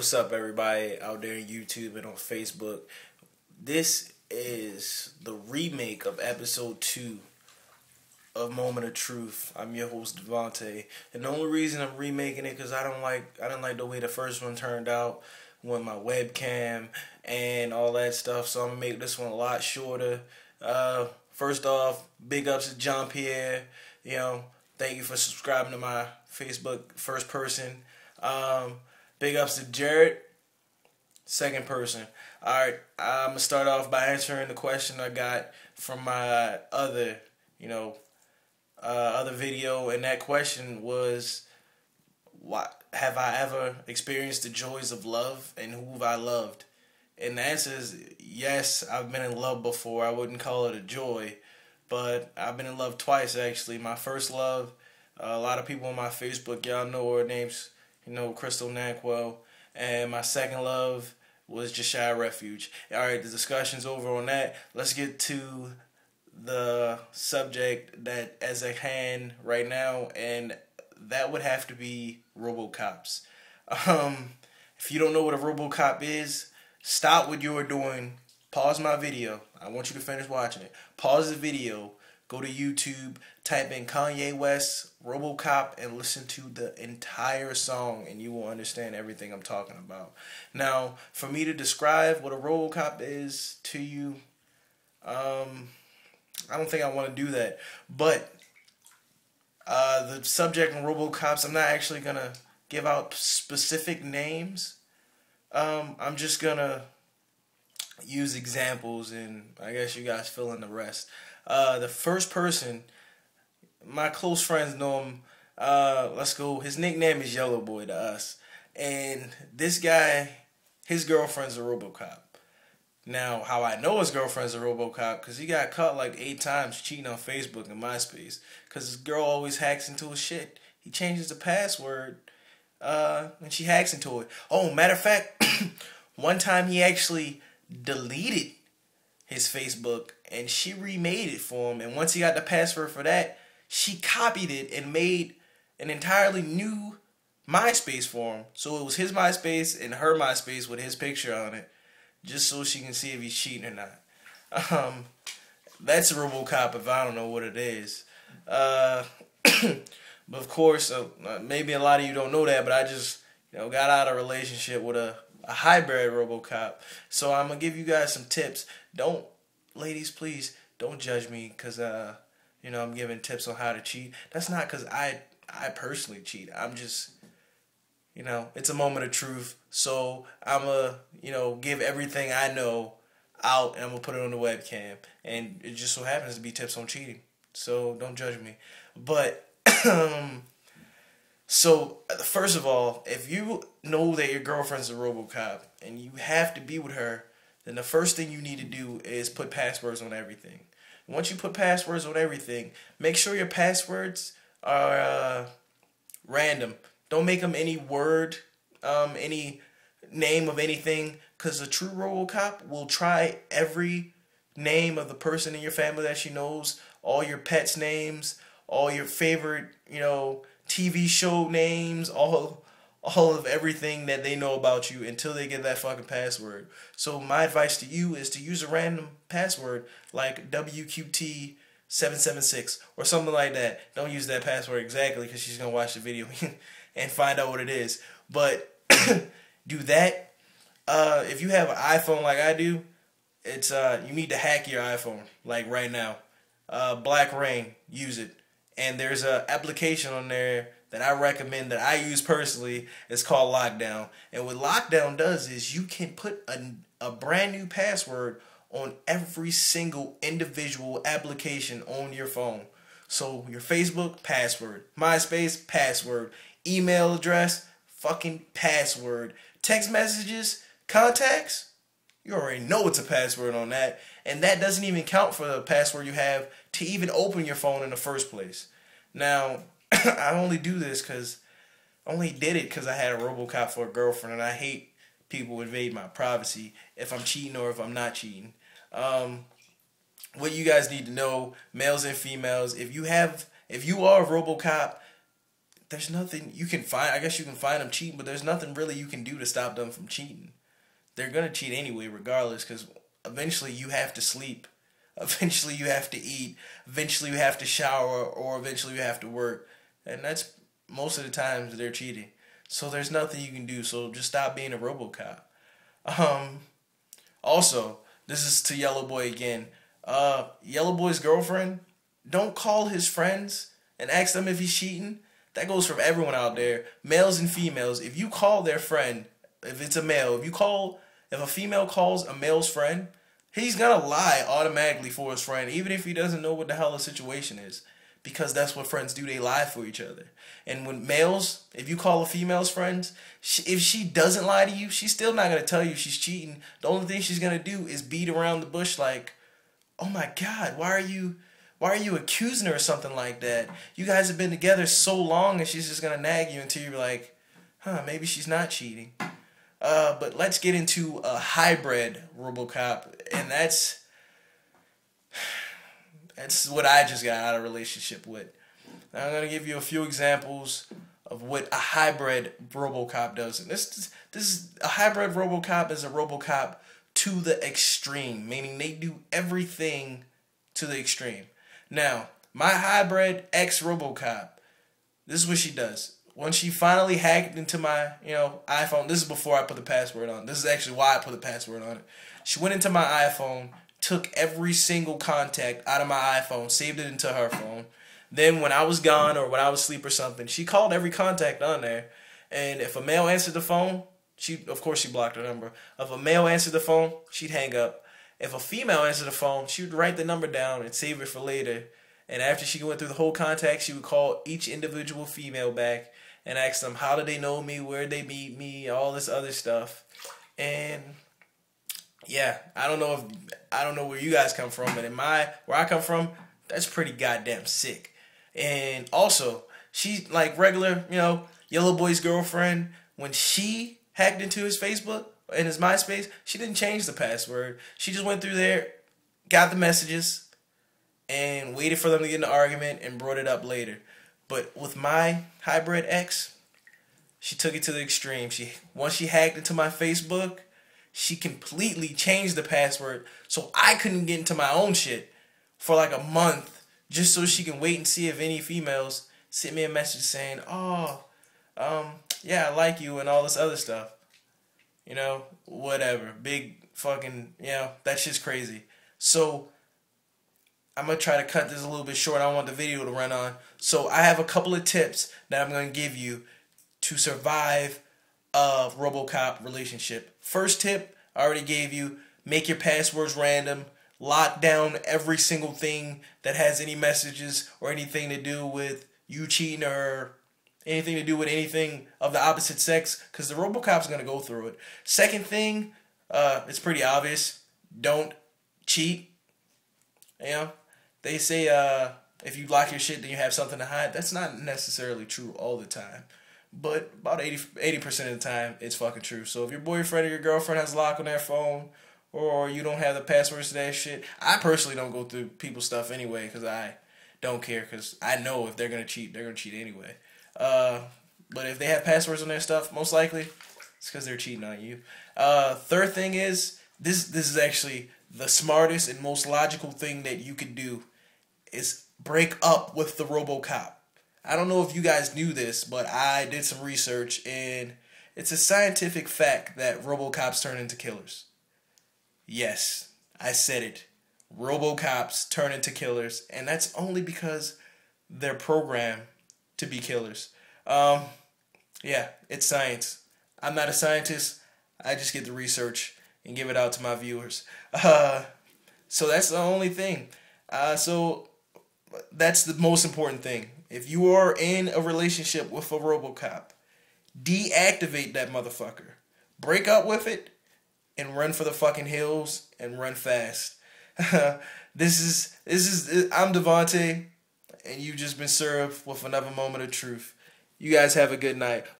What's up, everybody out there on YouTube and on Facebook? This is the remake of episode 2 of Moment of Truth. I'm your host Devontae, and the only reason I'm remaking it because I didn't like the way the first one turned out with my webcam and all that stuff. So I'm gonna make this one a lot shorter. First off, big ups to John Pierre. Thank you for subscribing to my Facebook first person. Big ups to Jared, second person. Alright, I'm going to start off by answering the question I got from my other video, and that question was, what have I ever experienced the joys of love, and who have I loved? And the answer is yes, I've been in love before. I wouldn't call it a joy, but I've been in love twice, actually. My first love, a lot of people on my Facebook, y'all know her name's, Crystal Nankwell. And my second love was Josiah Refuge. Alright, the discussion's over on that. Let's get to the subject that is at hand right now, and that would have to be Robocops. If you don't know what a Robocop is, stop what you are doing. Pause my video. I want you to finish watching it. Pause the video. Go to YouTube, type in Kanye West, Robocop, and listen to the entire song, and you will understand everything I'm talking about. Now, for me to describe what a Robocop is to you, I don't think I want to do that. But the subject in Robocops, I'm not actually going to give out specific names. I'm just going to use examples, and I guess you guys fill in the rest. The first person, my close friends know him. Let's go. His nickname is Yellow Boy to us. And this guy, his girlfriend's a Robocop. Now, how I know his girlfriend's a Robocop, because he got caught like 8 times cheating on Facebook and MySpace. Because his girl always hacks into his shit. He changes the password, and she hacks into it. Oh, matter of fact, one time he actually deleted his Facebook, and she remade it for him. And once he got the password for that, she copied it and made an entirely new MySpace for him. So it was his MySpace and her MySpace with his picture on it, just so she can see if he's cheating or not. That's a Robocop if I don't know what it is. But of course, maybe a lot of you don't know that, but I just got out of a relationship with a hybrid Robocop. So I'm going to give you guys some tips. Ladies, please, don't judge me because, I'm giving tips on how to cheat. That's not because I personally cheat. I'm just, it's a moment of truth. So I'm going to, give everything I know out, and I'm going to put it on the webcam. And it just so happens to be tips on cheating. So don't judge me. But, so, first of all, if you know that your girlfriend's a Robocop and you have to be with her, then the first thing you need to do is put passwords on everything. Once you put passwords on everything, make sure your passwords are random. Don't make them any word, any name of anything, because a true Robocop will try every name of the person in your family that she knows, all your pets' names, all your favorite, TV show names, all of everything that they know about you until they get that fucking password. So my advice to you is to use a random password like WQT776 or something like that. Don't use that password exactly because she's going to watch the video and find out what it is. But do that. If you have an iPhone like I do, it's you need to hack your iPhone like right now. Black Rain, use it. And there's an application on there that I recommend that I use personally. It's called Lockdown. And what Lockdown does is you can put a brand new password on every single individual application on your phone. So your Facebook, password. MySpace, password. Email address, fucking password. Text messages, contacts, you already know it's a password on that. And that doesn't even count for the password you have to even open your phone in the first place. Now, I only do this because I only did it because I had a Robocop for a girlfriend, and I hate people invade my privacy if I'm cheating or if I'm not cheating. What you guys need to know, males and females, if you are a Robocop, there's nothing you can find. I guess you can find them cheating, but there's nothing really you can do to stop them from cheating. They're gonna cheat anyway, regardless, because eventually you have to sleep. Eventually you have to eat. Eventually you have to shower, or eventually you have to work, and that's most of the times they're cheating. So there's nothing you can do. So just stop being a RoboCop. Also, this is to Yellow Boy again. Yellow Boy's girlfriend, don't call his friends and ask them if he's cheating. That goes for everyone out there, males and females. If you call their friend, if it's a male, if a female calls a male's friend, he's gonna lie automatically for his friend, even if he doesn't know what the hell the situation is. Because that's what friends do, they lie for each other. And when males, if you call a female's friends, if she doesn't lie to you, she's still not going to tell you she's cheating. The only thing she's going to do is beat around the bush like, oh my God, why are you accusing her or something like that? You guys have been together so long, and she's just going to nag you until you're like, maybe she's not cheating. But let's get into a hybrid RoboCop, and that's what I just got out of a relationship with. Now I'm going to give you a few examples of what a hybrid RoboCop does. And this is a hybrid RoboCop is a RoboCop to the extreme, meaning they do everything to the extreme. Now, my hybrid ex RoboCop, this is what she does. When she finally hacked into my, iPhone, this is before I put the password on. This is actually why I put the password on it. She went into my iPhone, took every single contact out of my iPhone, saved it into her phone. Then when I was gone or when I was asleep or something, she called every contact on there. And if a male answered the phone, of course she blocked her number. If a male answered the phone, she'd hang up. If a female answered the phone, she would write the number down and save it for later. And after she went through the whole contact, she would call each individual female back and ask them how did they know me, where did they meet me, all this other stuff. And yeah, I don't know where you guys come from, but where I come from, that's pretty goddamn sick. And also, she like regular, Yellow Boy's girlfriend, when she hacked into his Facebook and his MySpace, she didn't change the password. She just went through there, got the messages, and waited for them to get in an argument and brought it up later. But with my hybrid ex, she took it to the extreme. Once she hacked into my Facebook, she completely changed the password so I couldn't get into my own shit for like a month, just so she can wait and see if any females sent me a message saying, yeah, I like you and all this other stuff. Whatever. Big fucking, that shit's crazy. So I'm going to try to cut this a little bit short. I don't want the video to run on. So I have a couple of tips that I'm going to give you to survive a RoboCop relationship. First tip, I already gave you, make your passwords random. Lock down every single thing that has any messages or anything to do with you cheating or anything to do with anything of the opposite sex, because the RoboCop's going to go through it. Second thing, it's pretty obvious. Don't cheat. They say if you lock your shit, then you have something to hide. That's not necessarily true all the time. But about 80% of the time, it's fucking true. So if your boyfriend or your girlfriend has a lock on their phone, or you don't have the passwords to that shit, I personally don't go through people's stuff anyway, because I don't care, because I know if they're going to cheat, they're going to cheat anyway. But if they have passwords on their stuff, most likely, it's because they're cheating on you. Third thing is, this is actually the smartest and most logical thing that you could do, is break up with the RoboCop. I don't know if you guys knew this, but I did some research, and it's a scientific fact that RoboCops turn into killers. Yes, I said it. RoboCops turn into killers, and that's only because they're programmed to be killers. Yeah, it's science. I'm not a scientist. I just get the research and give it out to my viewers. So that's the only thing. So that's the most important thing. If you are in a relationship with a RoboCop, deactivate that motherfucker. Break up with it and run for the fucking hills and run fast. This is I'm Devontae, and you've just been served with another moment of truth. You guys have a good night.